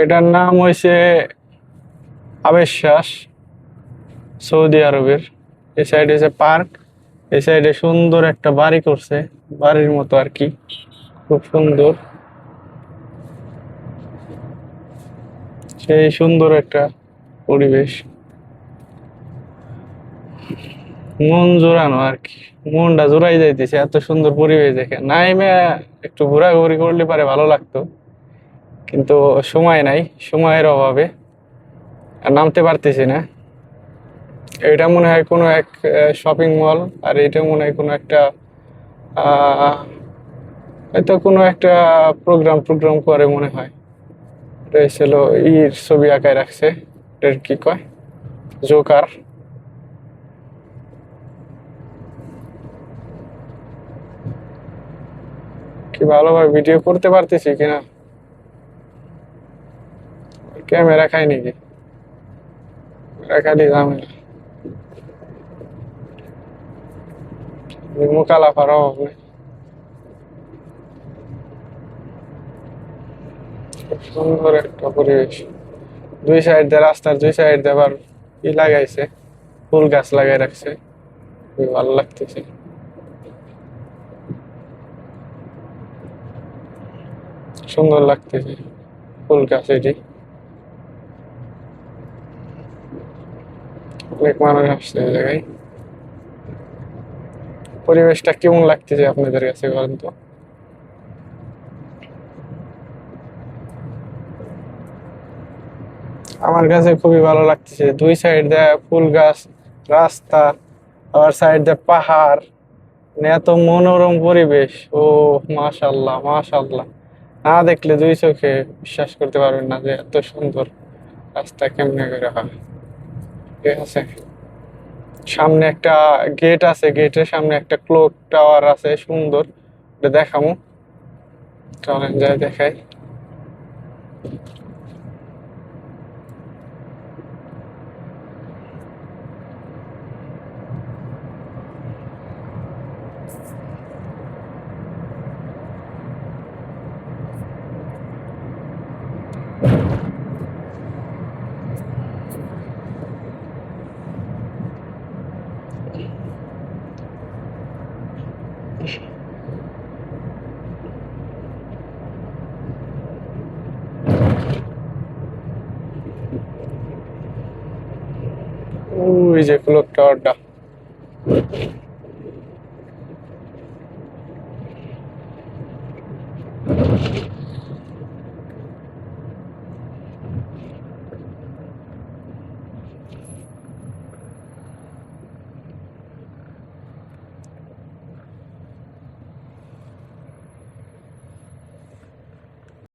এটার নাম হয়েছে আবেশ্বাস, সৌদি আরবের। এই সাইডে হচ্ছে পার্ক, এই সাইডে সুন্দর একটা বাড়ি করছে, বাড়ির মতো আর কি, খুব সুন্দর। সেই সুন্দর একটা পরিবেশ, মন জোড়ানো আর কি, মনটা জোড়াই যাইতেছে এত সুন্দর পরিবেশ দেখে। নাইমে একটু ঘোরাঘুরি করলে পারে ভালো লাগতো, কিন্তু সময় নাই, সময়ের অভাবে আর নামতে পারতেছি না। এটা মনে হয় কোনো এক শপিং মল, আর এটা মনে হয় কোনো একটা আহ, হয়তো কোনো একটা প্রোগ্রাম প্রোগ্রাম করে মনে হয়। এটা ছিল ইর ছবি আঁকায় রাখছে, এটার কি কয়, জোকার। কি ভালোভাবে ভিডিও করতে পারতেছি কিনা, ক্যামেরা খাই নাকি, খালি ঝামেলা, মুকালা পারো আপনি। খুব সুন্দর একটা পরিবেশ, দুই সাইড দিয়ে রাস্তার দুই সাইড দিয়ে আবার ই লাগাইছে, ফুল গাছ লাগাই রাখছে, খুবই ভালো লাগতেছে। সুন্দর লাগতেছে ফুল গাছ এটি, অনেক মানুষ আসছে এই জায়গায়। পরিবেশটা কেমন লাগতেছে আপনাদের কাছে বলেন তো? আমার কাছে খুবই ভালো লাগতেছে, দুই সাইড দিয়ে ফুল গাছ, রাস্তা, আবার সাইড দিয়ে পাহাড়, মানে এত মনোরম পরিবেশ। ও মাশাল্লাহ মাশাল্লাহ, না দেখলে দুই চোখে বিশ্বাস করতে পারবেন না যে এত সুন্দর রাস্তা কেমনে করে হয়। ঠিক আছে, সামনে একটা গেট আছে, গেটের সামনে একটা ক্লক টাওয়ার আছে সুন্দর, এটা দেখামু, চলেন যাই দেখাই। ওই যে ক্লক টাওয়ারটা,